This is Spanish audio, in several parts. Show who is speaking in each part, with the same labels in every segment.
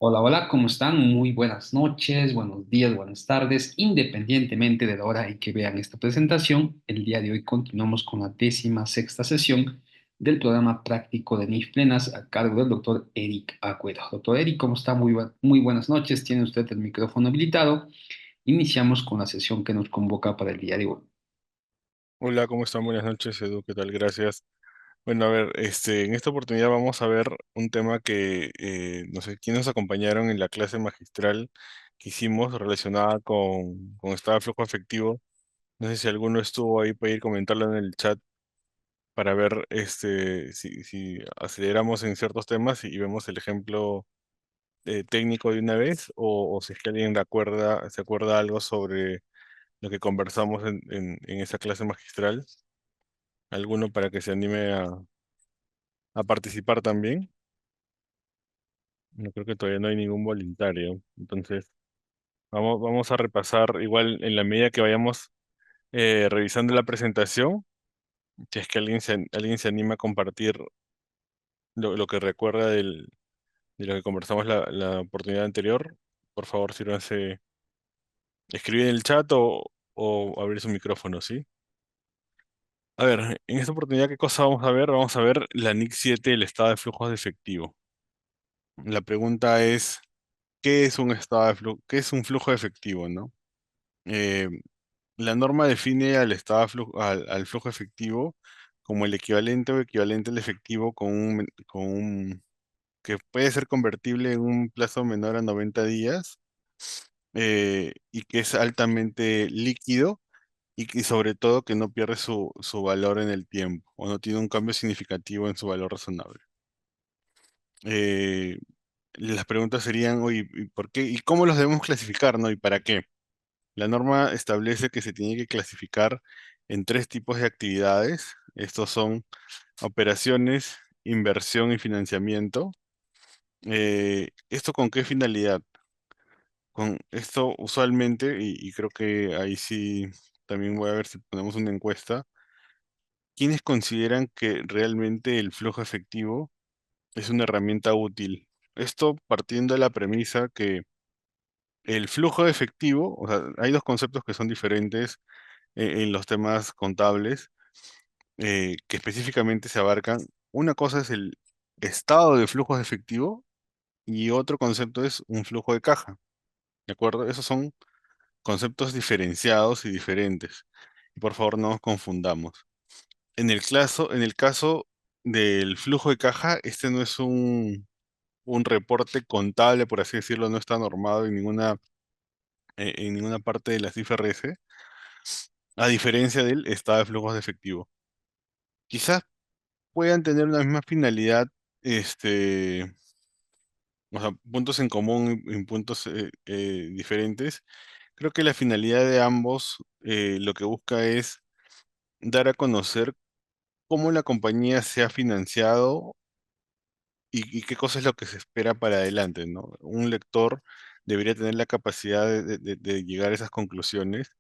Speaker 1: Hola, hola, ¿cómo están? Muy buenas noches, buenos días, buenas tardes, independientemente de la hora en que vean esta presentación. El día de hoy continuamos con la 16ª sesión del programa práctico de NIF Plenas a cargo del doctor Eric Agüero. Doctor Eric, ¿cómo está? Muy buenas noches, tiene usted el micrófono habilitado. Iniciamos con la sesión que nos convoca para el día de hoy.
Speaker 2: Hola, ¿cómo están? Buenas noches, Edu, ¿qué tal? Gracias. Bueno, a ver, en esta oportunidad vamos a ver un tema que, no sé, quiénes nos acompañaron en la clase magistral que hicimos relacionada con estado de flujo efectivo. No sé si alguno estuvo ahí para ir comentarlo en el chat para ver, si aceleramos en ciertos temas y vemos el ejemplo técnico de una vez o si es que alguien se acuerda algo sobre lo que conversamos en esa clase magistral. Alguno para que se anime a participar también. No creo que todavía no hay ningún voluntario. Entonces, vamos a repasar igual en la medida que vayamos revisando la presentación. Si es que alguien se anima a compartir lo que recuerda de lo que conversamos la oportunidad anterior, por favor, sírvanse escribir en el chat o abrir su micrófono, ¿sí? A ver, en esta oportunidad, ¿qué cosa vamos a ver? Vamos a ver la NIC 7, el estado de flujos de efectivo. La pregunta es, ¿qué es un estado de flujo? ¿Qué es un flujo efectivo, no? Eh, la norma define al estado de al flujo efectivo como el equivalente o equivalente al efectivo que puede ser convertible en un plazo menor a 90 días y que es altamente líquido y sobre todo que no pierde su valor en el tiempo o no tiene un cambio significativo en su valor razonable. Eh, las preguntas serían, oye, ¿y por qué? ¿Y cómo los debemos clasificar, no? ¿Y para qué? La norma establece que se tiene que clasificar en tres tipos de actividades. Estos son operaciones, inversión y financiamiento. ¿Esto con qué finalidad? Con esto usualmente, y creo que ahí sí también voy a ver si ponemos una encuesta, ¿quiénes consideran que realmente el flujo efectivo es una herramienta útil? Esto partiendo de la premisa que el flujo efectivo, o sea, hay dos conceptos que son diferentes en los temas contables, que específicamente se abarcan. Una cosa es el estado de flujo de efectivo y otro concepto es un flujo de caja, ¿de acuerdo? Esos son conceptos diferenciados y diferentes. Y por favor, no nos confundamos. En el caso del flujo de caja, este no es un reporte contable, por así decirlo, no está normado en ninguna parte de las IFRS, a diferencia del estado de flujos de efectivo. Quizás puedan tener una misma finalidad, este, o sea, puntos en común y puntos diferentes. Creo que la finalidad de ambos lo que busca es dar a conocer cómo la compañía se ha financiado y qué cosa es lo que se espera para adelante, ¿no? Un lector debería tener la capacidad de llegar a esas conclusiones.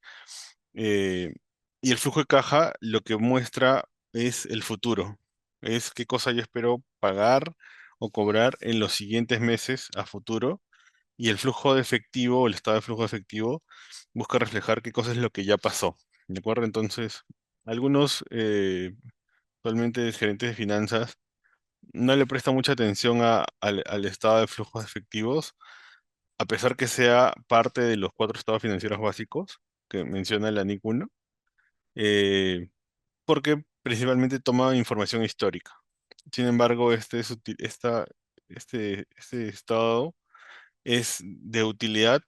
Speaker 2: eh, y el flujo de caja lo que muestra es el futuro, es qué cosa yo espero pagar o cobrar en los siguientes meses a futuro. Y el flujo de efectivo, el estado de flujo de efectivo, busca reflejar qué cosa es lo que ya pasó. ¿De acuerdo? Entonces, algunos actualmente gerentes de finanzas no le presta mucha atención al estado de flujos efectivos, a pesar que sea parte de los cuatro estados financieros básicos que menciona la NIC 1, eh, porque principalmente toma información histórica. Sin embargo, este estado es de utilidad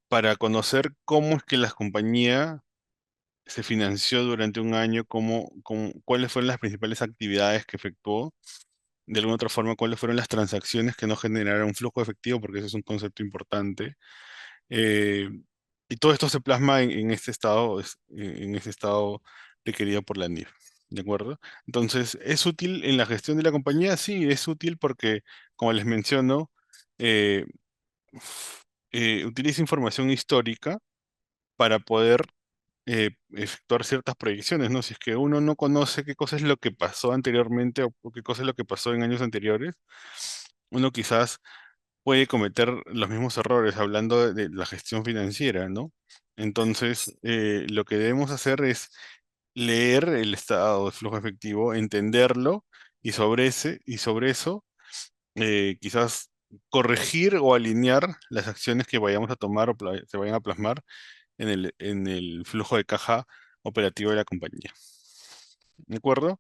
Speaker 2: para conocer cómo es que la compañía se financió durante un año, cuáles fueron las principales actividades que efectuó, de alguna otra forma, cuáles fueron las transacciones que no generaron un flujo efectivo, porque ese es un concepto importante. Eh, y todo esto se plasma en este estado, en ese estado requerido por la NIF. ¿De acuerdo? Entonces, ¿es útil en la gestión de la compañía? Sí, es útil porque, como les menciono, eh, utiliza información histórica para poder efectuar ciertas proyecciones, ¿no? Si es que uno no conoce qué cosa es lo que pasó anteriormente o qué cosa es lo que pasó en años anteriores, uno quizás puede cometer los mismos errores hablando de la gestión financiera, ¿no? Entonces, lo que debemos hacer es leer el estado de flujo efectivo, entenderlo y sobre eso quizás corregir o alinear las acciones que vayamos a tomar o se vayan a plasmar en el flujo de caja operativo de la compañía. ¿De acuerdo?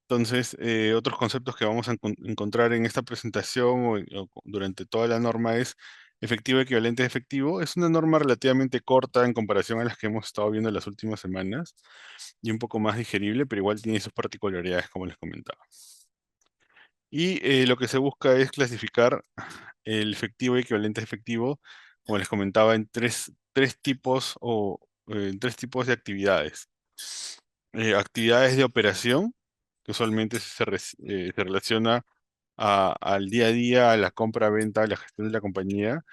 Speaker 2: Entonces, otros conceptos que vamos a encontrar en esta presentación o durante toda la norma es efectivo equivalente a efectivo. Es una norma relativamente corta en comparación a las que hemos estado viendo en las últimas semanas y un poco más digerible, pero igual tiene sus particularidades, como les comentaba. Y lo que se busca es clasificar el efectivo equivalente a efectivo, como les comentaba, en tres tipos en tres tipos de actividades. Actividades de operación, que usualmente se relaciona al día a día, a la compra-venta, a la gestión de la compañía.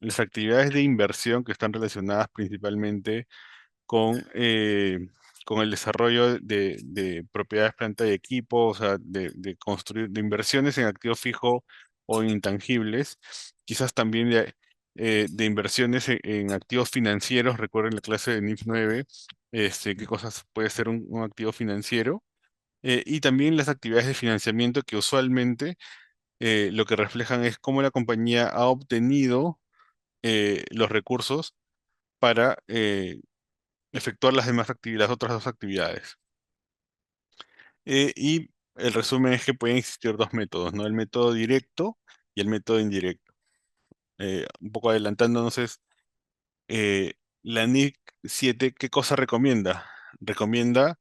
Speaker 2: Las actividades de inversión, que están relacionadas principalmente con el desarrollo de propiedades, planta y equipo, o sea, de construir, de inversiones en activo fijo o en intangibles, quizás también de inversiones en activos financieros. Recuerden la clase de NIF 9, qué cosas puede ser un activo financiero. Y también las actividades de financiamiento que usualmente lo que reflejan es cómo la compañía ha obtenido los recursos para efectuar las demás actividades, las otras dos actividades. Y el resumen es que pueden existir dos métodos, ¿no? El método directo y el método indirecto. Un poco adelantándonos es, eh, la NIC 7, ¿qué cosa recomienda? Recomienda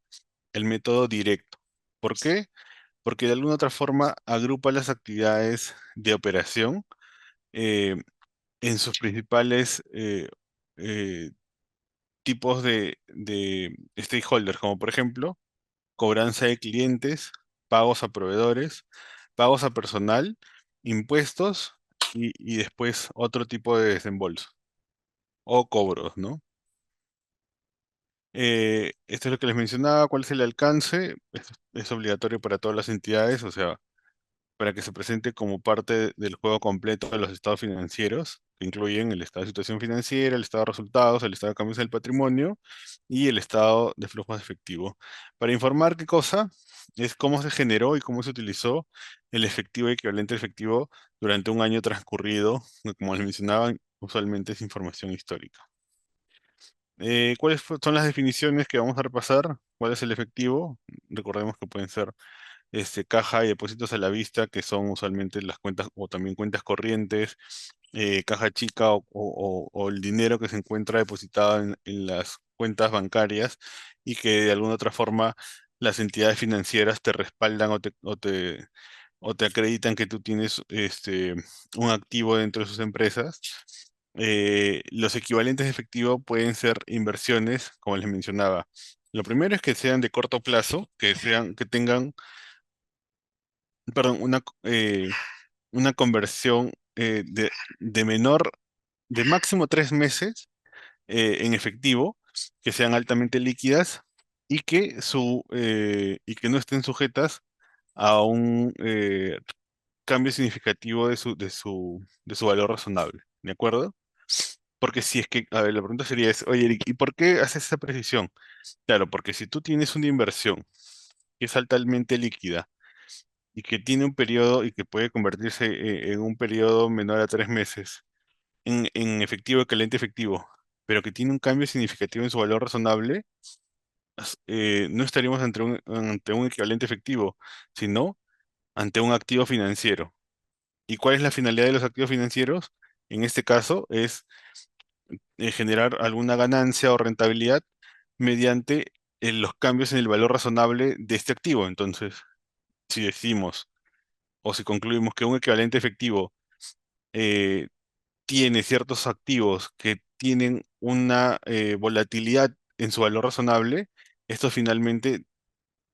Speaker 2: el método directo. ¿Por qué? Porque de alguna otra forma agrupa las actividades de operación eh, en sus principales eh, tipos de stakeholders, como por ejemplo, cobranza de clientes, pagos a proveedores, pagos a personal, impuestos y después otro tipo de desembolso o cobros, ¿no? Esto es lo que les mencionaba. ¿Cuál es el alcance? Es obligatorio para todas las entidades, o sea, para que se presente como parte del juego completo de los estados financieros, que incluyen el estado de situación financiera, el estado de resultados, el estado de cambios del patrimonio y el estado de flujos de efectivo. Para informar qué cosa es cómo se generó y cómo se utilizó el efectivo equivalente al efectivo durante un año transcurrido, que, como les mencionaba, usualmente es información histórica. ¿Cuáles son las definiciones que vamos a repasar? ¿Cuál es el efectivo? Recordemos que pueden ser caja y depósitos a la vista, que son usualmente las cuentas o también cuentas corrientes, caja chica o el dinero que se encuentra depositado en las cuentas bancarias y que de alguna otra forma las entidades financieras te respaldan o te acreditan que tú tienes un activo dentro de sus empresas. Los equivalentes de efectivo pueden ser inversiones, como les mencionaba. Lo primero es que sean de corto plazo, que tengan, perdón, una conversión de menor, de máximo 3 meses en efectivo, que sean altamente líquidas y que no estén sujetas a un cambio significativo de su valor razonable, ¿de acuerdo? Porque si es que, a ver, la pregunta sería oye, Eric, ¿y por qué haces esa precisión? Claro, porque si tú tienes una inversión que es altamente líquida, y que tiene un periodo y que puede convertirse en un periodo menor a 3 meses en efectivo equivalente efectivo, pero que tiene un cambio significativo en su valor razonable, no estaríamos ante un equivalente efectivo, sino ante un activo financiero. ¿Y cuál es la finalidad de los activos financieros? En este caso es generar alguna ganancia o rentabilidad mediante los cambios en el valor razonable de este activo. Entonces, si decimos o si concluimos que un equivalente efectivo eh, tiene ciertos activos que tienen una volatilidad en su valor razonable, estos finalmente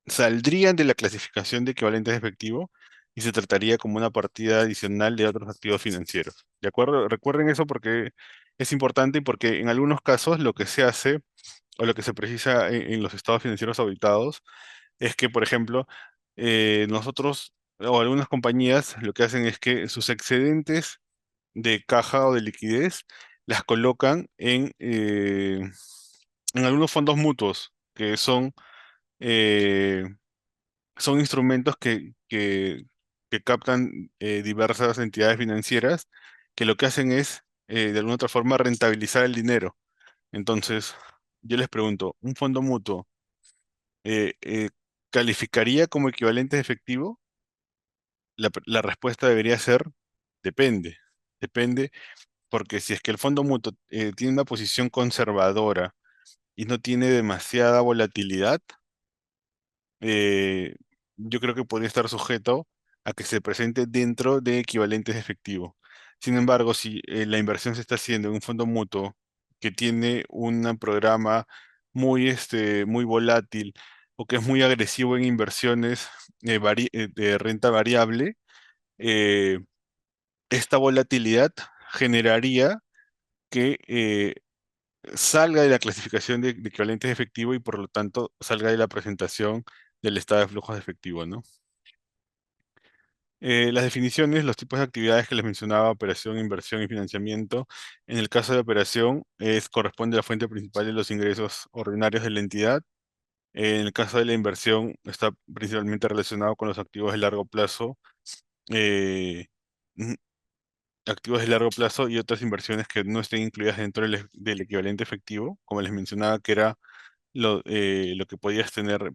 Speaker 2: saldrían de la clasificación de equivalentes de efectivo y se trataría como una partida adicional de otros activos financieros. ¿De acuerdo? Recuerden eso porque es importante y porque en algunos casos lo que se hace o lo que se precisa en los estados financieros auditados es que, por ejemplo, nosotros o algunas compañías lo que hacen es que sus excedentes de caja o de liquidez, las colocan en algunos fondos mutuos, que eh, son instrumentos que captan diversas entidades financieras, que lo que hacen es, de alguna otra forma, rentabilizar el dinero. Entonces, yo les pregunto, ¿un fondo mutuo calificaría como equivalente de efectivo? La respuesta debería ser, depende. Depende, porque si es que el fondo mutuo tiene una posición conservadora y no tiene demasiada volatilidad, eh, yo creo que podría estar sujeto a que se presente dentro de equivalentes de efectivo. Sin embargo, si la inversión se está haciendo en un fondo mutuo que tiene un programa muy volátil o que es muy agresivo en inversiones de renta variable, eh, esta volatilidad generaría que salga de la clasificación de equivalentes de efectivo y por lo tanto salga de la presentación del estado de flujos de efectivo, ¿no? Las definiciones, los tipos de actividades que les mencionaba, operación, inversión y financiamiento. En el caso de operación, corresponde a la fuente principal de los ingresos ordinarios de la entidad. En el caso de la inversión, está principalmente relacionado con los activos de largo plazo, eh, mm, activos de largo plazo y otras inversiones que no estén incluidas dentro del equivalente efectivo, como les mencionaba, que era lo que podías tener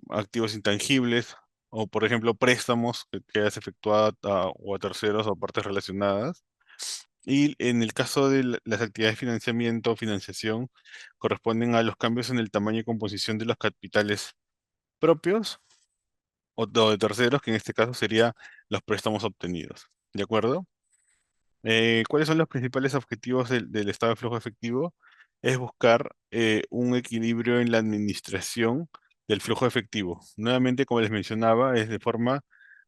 Speaker 2: activos intangibles o, por ejemplo, préstamos que hayas efectuado o a terceros o a partes relacionadas. Y en el caso de las actividades de financiamiento o financiación, corresponden a los cambios en el tamaño y composición de los capitales propios o de terceros, que en este caso sería los préstamos obtenidos. ¿De acuerdo? ¿Cuáles son los principales objetivos del estado de flujo efectivo? Es buscar un equilibrio en la administración del flujo efectivo. Nuevamente, como les mencionaba, es de forma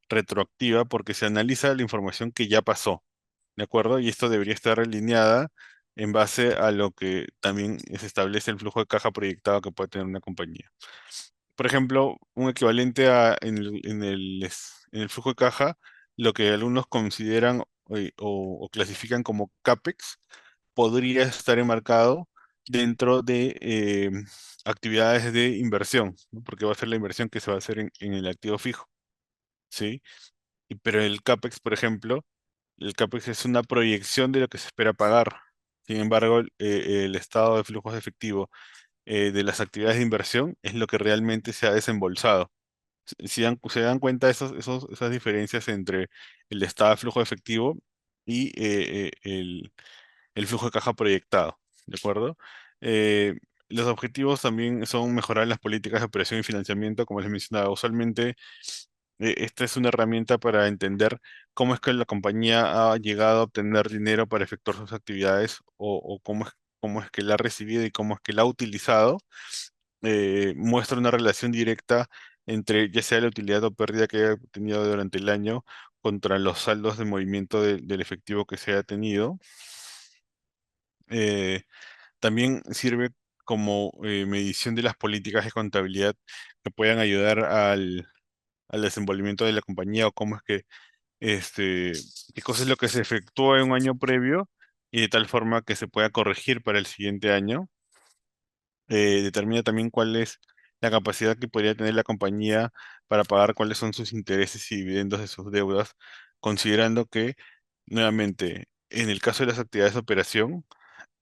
Speaker 2: retroactiva porque se analiza la información que ya pasó, ¿de acuerdo? Y esto debería estar alineada en base a lo que también se establece el flujo de caja proyectado que puede tener una compañía. Por ejemplo, un equivalente en el flujo de caja, lo que algunos consideran o clasifican como CAPEX, podría estar enmarcado dentro de actividades de inversión, ¿no? Porque va a ser la inversión que se va a hacer en el activo fijo, ¿sí? Pero el CAPEX, por ejemplo, el CAPEX es una proyección de lo que se espera pagar. Sin embargo, el estado de flujos de efectivo de las actividades de inversión es lo que realmente se ha desembolsado. Se dan cuenta esas diferencias entre el estado de flujo de efectivo y el flujo de caja proyectado, ¿de acuerdo? Eh, los objetivos también son mejorar las políticas de operación y financiamiento, como les mencionaba. Usualmente, esta es una herramienta para entender cómo es que la compañía ha llegado a obtener dinero para efectuar sus actividades o cómo es que la ha recibido y cómo es que la ha utilizado. Muestra una relación directa entre ya sea la utilidad o pérdida que haya tenido durante el año contra los saldos de movimiento del efectivo que se haya tenido. Eh, También sirve como medición de las políticas de contabilidad que puedan ayudar al desenvolvimiento de la compañía o cómo es que, este, qué cosa es lo que se efectuó en un año previo y de tal forma que se pueda corregir para el siguiente año. Determina también cuál es la capacidad que podría tener la compañía para pagar cuáles son sus intereses y dividendos de sus deudas, considerando que, nuevamente, en el caso de las actividades de operación,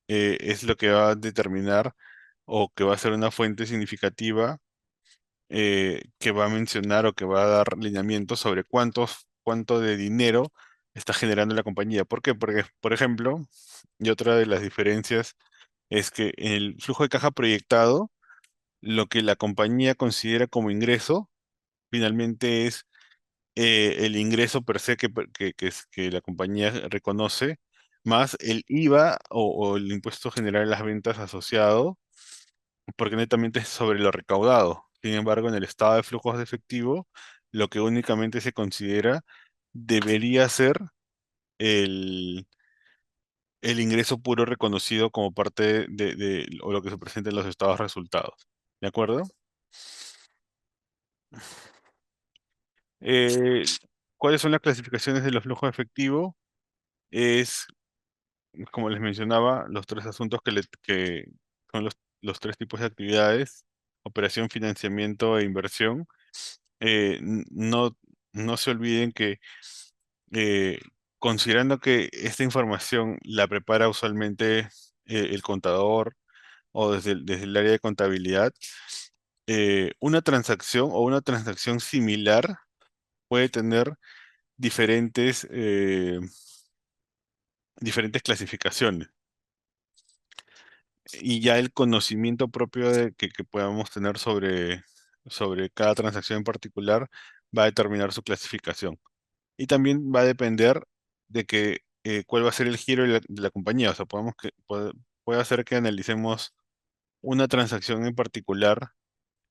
Speaker 2: es lo que va a determinar o que va a ser una fuente significativa que va a mencionar o que va a dar lineamientos sobre cuánto de dinero está generando la compañía. ¿Por qué? Porque, por ejemplo, y otra de las diferencias es que en el flujo de caja proyectado, lo que la compañía considera como ingreso, finalmente es el ingreso per se que la compañía reconoce, más el IVA o el impuesto general a las ventas asociado, porque netamente es sobre lo recaudado. Sin embargo, en el estado de flujos de efectivo, lo que únicamente se considera debería ser el, el ingreso puro reconocido como parte o lo que se presenta en los estados resultados. ¿De acuerdo? Eh, ¿Cuáles son las clasificaciones de los flujos de efectivo? Es, como les mencionaba, los tres asuntos que son los tres tipos de actividades: operación, financiamiento e inversión. No, no se olviden que eh, considerando que esta información la prepara usualmente el contador o desde el área de contabilidad, una transacción o una transacción similar puede tener diferentes, diferentes clasificaciones. Y ya el conocimiento propio que podamos tener sobre cada transacción en particular va a determinar su clasificación. Y también va a depender de cuál va a ser el giro de la compañía. O sea, puede hacer que analicemos una transacción en particular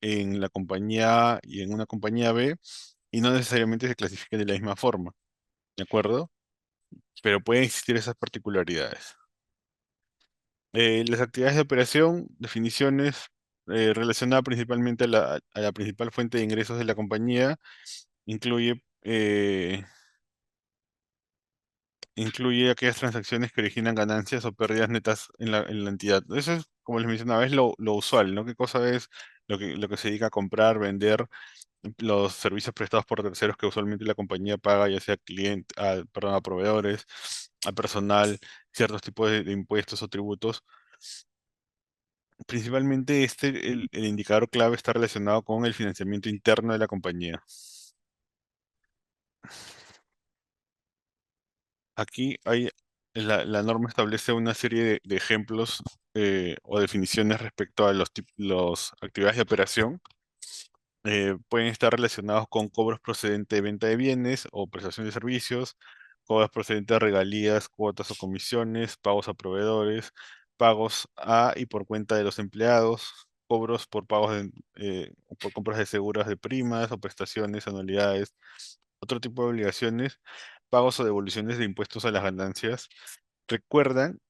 Speaker 2: en la compañía A y en una compañía B y no necesariamente se clasifiquen de la misma forma, ¿de acuerdo? Pero pueden existir esas particularidades. Las actividades de operación, definiciones relacionadas principalmente a la principal fuente de ingresos de la compañía, incluye, incluye aquellas transacciones que originan ganancias o pérdidas netas en la entidad. Eso es, como les mencionaba, es lo usual, ¿no? ¿Qué cosa es lo que se dedica a comprar, vender, los servicios prestados por terceros que usualmente la compañía paga, ya sea perdón, a proveedores, a personal, ciertos tipos de impuestos o tributos? Principalmente el indicador clave está relacionado con el financiamiento interno de la compañía. Aquí la norma establece una serie de ejemplos o definiciones respecto a los actividades de operación. Pueden estar relacionados con cobros procedentes de venta de bienes o prestación de servicios, cobros procedentes de regalías, cuotas o comisiones, pagos a proveedores, pagos a y por cuenta de los empleados, cobros por por compras de seguros de primas o prestaciones, anualidades, otro tipo de obligaciones, pagos o devoluciones de impuestos a las ganancias. Recuerden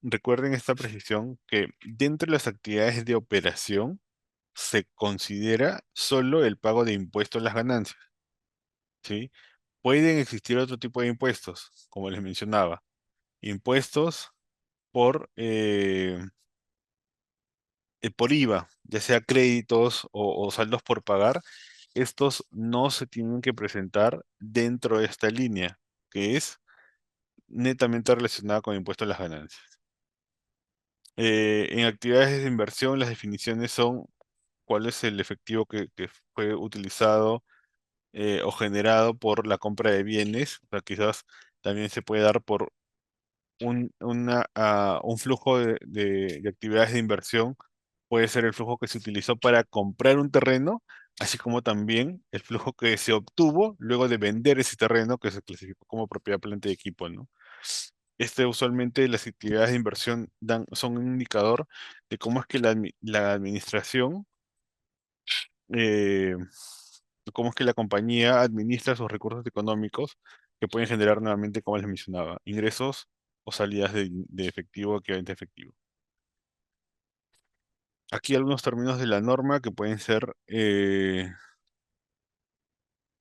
Speaker 2: esta precisión que dentro de las actividades de operación, se considera solo el pago de impuestos a las ganancias, ¿sí? Pueden existir otro tipo de impuestos, como les mencionaba, impuestos por, por IVA, ya sea créditos o saldos por pagar. Estos no se tienen que presentar dentro de esta línea, que es netamente relacionada con impuestos a las ganancias. En actividades de inversión, las definiciones son cuál es el efectivo que fue utilizado o generado por la compra de bienes. O sea, quizás también se puede dar por un flujo de actividades de inversión. Puede ser el flujo que se utilizó para comprar un terreno, así como también el flujo que se obtuvo luego de vender ese terreno que se clasificó como propiedad, planta y equipo, ¿no? Usualmente las actividades de inversión son un indicador de cómo es que la administración, eh, cómo es que la compañía administra sus recursos económicos que pueden generar nuevamente, como les mencionaba, ingresos o salidas de efectivo a equivalente a efectivo. Aquí algunos términos de la norma que pueden ser,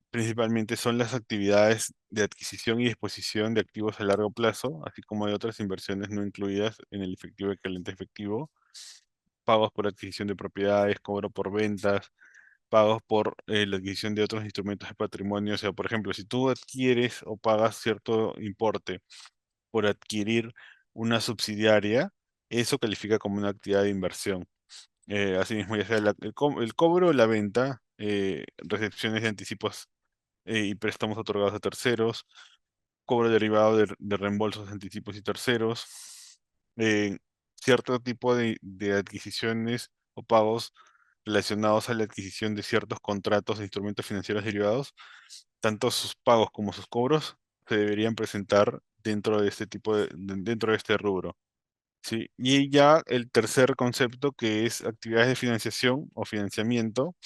Speaker 2: principalmente son las actividades de adquisición y disposición de activos a largo plazo, así como de otras inversiones no incluidas en el efectivo equivalente a efectivo, pagos por adquisición de propiedades, cobro por ventas, pagos por la adquisición de otros instrumentos de patrimonio. O sea, por ejemplo, si tú adquieres o pagas cierto importe por adquirir una subsidiaria, eso califica como una actividad de inversión. Asimismo, ya sea el cobro o la venta, recepciones de anticipos y préstamos otorgados a terceros, cobro derivado de reembolsos, anticipos y terceros, eh, cierto tipo de adquisiciones o pagos relacionados a la adquisición de ciertos contratos de instrumentos financieros derivados. Tanto sus pagos como sus cobros se deberían presentar dentro de este dentro de este rubro. ¿Sí? Y ya el tercer concepto, que es actividades de financiación o financiamiento,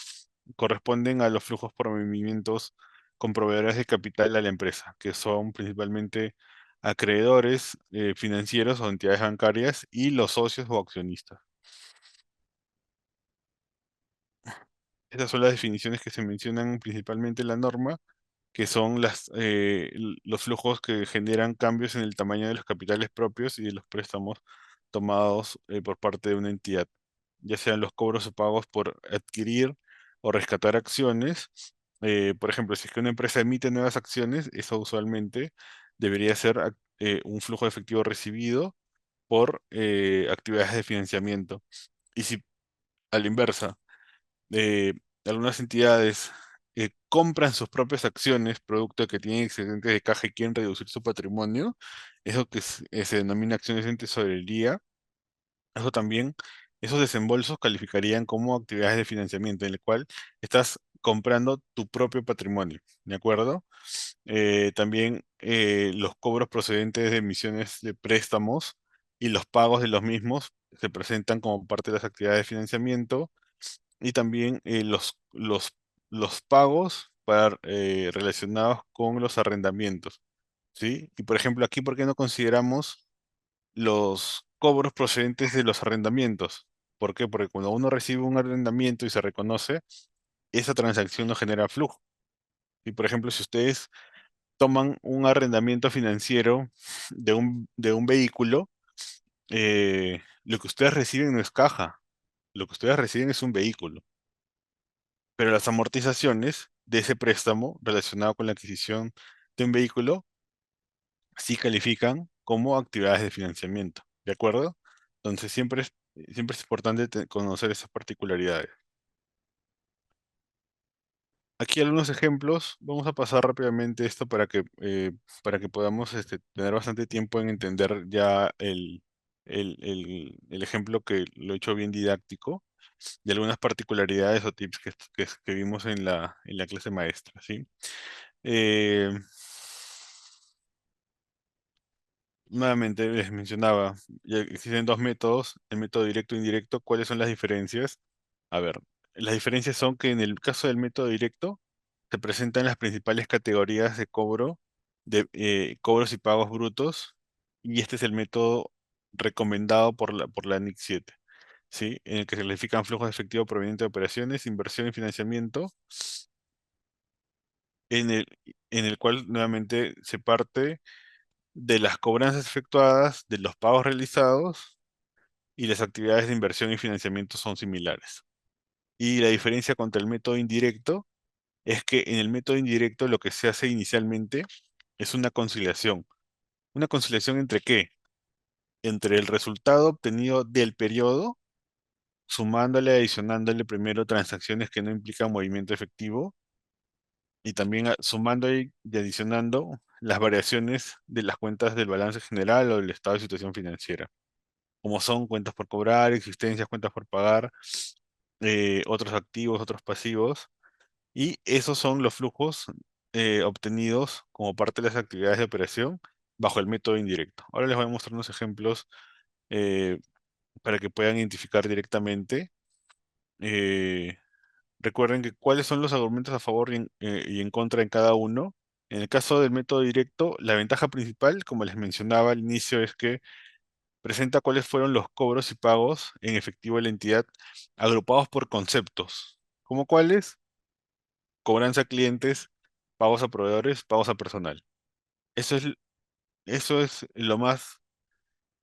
Speaker 2: corresponden a los flujos por movimientos con proveedores de capital a la empresa, que son principalmente acreedores financieros o entidades bancarias y los socios o accionistas. Estas son las definiciones que se mencionan principalmente en la norma. que son los flujos que generan cambios en el tamaño de los capitales propios y de los préstamos tomados por parte de una entidad, ya sean los cobros o pagos por adquirir o rescatar acciones. Por ejemplo, si es que una empresa emite nuevas acciones, eso usualmente debería ser un flujo de efectivo recibido por actividades de financiamiento. Y si a la inversa, eh, algunas entidades compran sus propias acciones, producto de que tienen excedentes de caja y quieren reducir su patrimonio, eso que se denomina acciones en tesorería, eso también, esos desembolsos calificarían como actividades de financiamiento, en el cual estás comprando tu propio patrimonio, ¿de acuerdo? También los cobros procedentes de emisiones de préstamos y los pagos de los mismos se presentan como parte de las actividades de financiamiento y también los pagos relacionados con los arrendamientos, ¿sí? Y por ejemplo, aquí, ¿por qué no consideramos los cobros procedentes de los arrendamientos? ¿Por qué? Porque cuando uno recibe un arrendamiento y se reconoce, esa transacción no genera flujo. Y por ejemplo, si ustedes toman un arrendamiento financiero de un vehículo, lo que ustedes reciben no es caja, lo que ustedes reciben es un vehículo. Pero las amortizaciones de ese préstamo relacionado con la adquisición de un vehículo sí califican como actividades de financiamiento, ¿de acuerdo? Entonces siempre es importante conocer esas particularidades. Aquí algunos ejemplos, vamos a pasar rápidamente esto para que podamos tener bastante tiempo en entender ya el ejemplo, que lo he hecho bien didáctico, de algunas particularidades o tips que vimos en la clase maestra, ¿sí? Eh, Nuevamente les mencionaba, ya existen dos métodos, el método directo e indirecto. ¿Cuáles son las diferencias? A ver, las diferencias son que en el caso del método directo se presentan las principales categorías de cobro, de cobros y pagos brutos, y este es el método recomendado por la NIC 7, ¿sí? En el que se clasifican flujos de efectivo provenientes de operaciones, inversión y financiamiento, en el, en el cual nuevamente se parte de las cobranzas efectuadas, de los pagos realizados y las actividades de inversión y financiamiento son similares. Y la diferencia contra el método indirecto es que en el método indirecto lo que se hace inicialmente es una conciliación. ¿Una conciliación entre qué? Entre el resultado obtenido del periodo, sumándole, adicionándole primero transacciones que no implican movimiento efectivo y también sumando y adicionando las variaciones de las cuentas del balance general o del estado de situación financiera, como son cuentas por cobrar, existencias, cuentas por pagar, otros activos, otros pasivos, y esos son los flujos obtenidos como parte de las actividades de operación bajo el método indirecto. Ahora les voy a mostrar unos ejemplos eh, para que puedan identificar directamente. Eh, Recuerden que cuáles son los argumentos a favor y en contra en cada uno. En el caso del método directo, la ventaja principal, como les mencionaba al inicio, es que presenta cuáles fueron los cobros y pagos en efectivo de la entidad agrupados por conceptos. ¿Cómo cuáles? Cobranza a clientes, pagos a proveedores, pagos a personal. Eso es lo más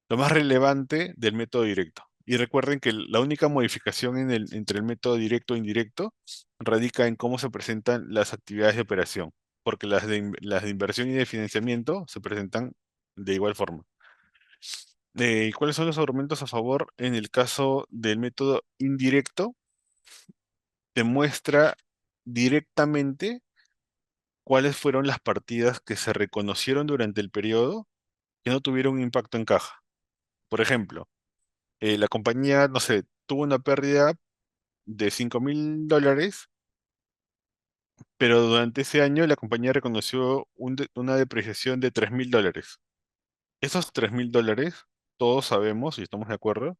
Speaker 2: relevante del método directo. Y recuerden que la única modificación entre el método directo e indirecto radica en cómo se presentan las actividades de operación, porque las de inversión y de financiamiento se presentan de igual forma. ¿Y cuáles son los argumentos a favor en el caso del método indirecto? Demuestra directamente cuáles fueron las partidas que se reconocieron durante el periodo que no tuvieron un impacto en caja. Por ejemplo, la compañía, no sé, tuvo una pérdida de $5.000, pero durante ese año la compañía reconoció una depreciación de $3.000. Esos $3.000, todos sabemos y estamos de acuerdo,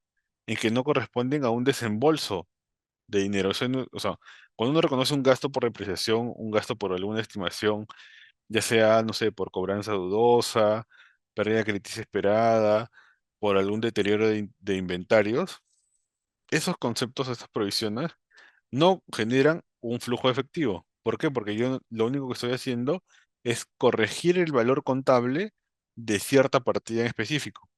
Speaker 2: en que no corresponden a un desembolso de dinero. O sea, cuando uno reconoce un gasto por depreciación, un gasto por alguna estimación, ya sea, no sé, por cobranza dudosa, pérdida crediticia esperada, por algún deterioro de inventarios, esos conceptos, estas provisiones, no generan un flujo efectivo. ¿Por qué? Porque yo lo único que estoy haciendo es corregir el valor contable de cierta partida en específico.